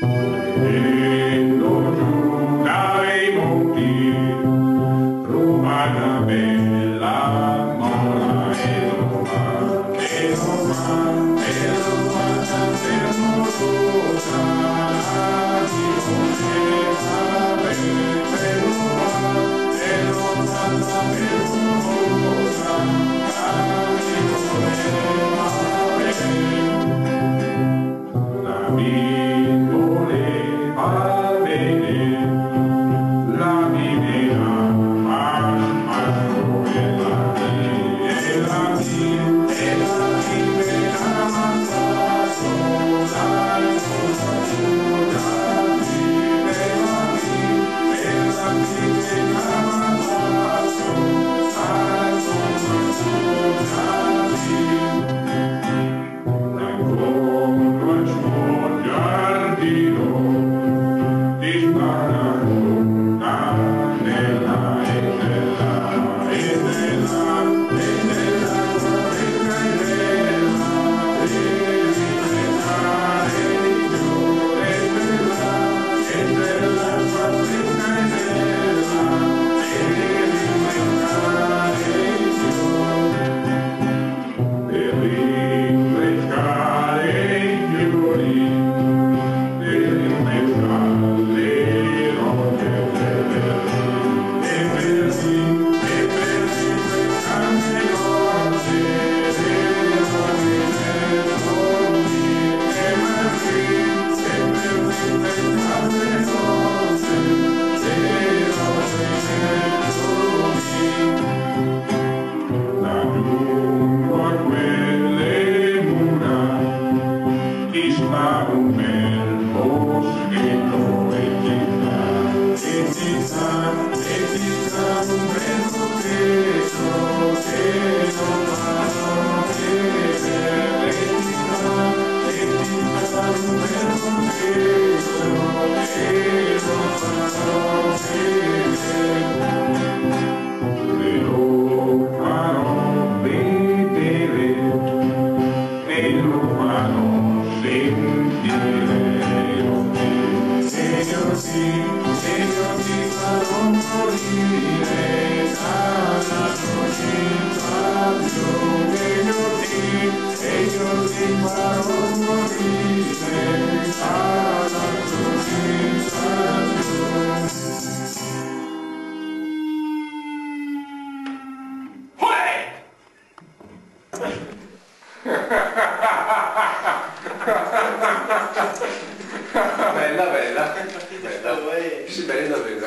Vedendo giù dai monti, ruba una bella mola e lo fa, e lo fa, e lo fa per mortosa, di voleva bene, e lo fa per mortosa, di voleva bene. La voleva bene, la viveva masco e la viveva ammazzato, la un bel boschetto e ci sta un bel boschetto che non fanno vedere, e ci sta un bel boschetto che non fanno vedere, e lo farò vedere, e lo farò se io ti farò morire dalla coscienzazione, e io ti farò morire dalla coscienzazione. Bella, bella. Bella. Sì, bella, bella.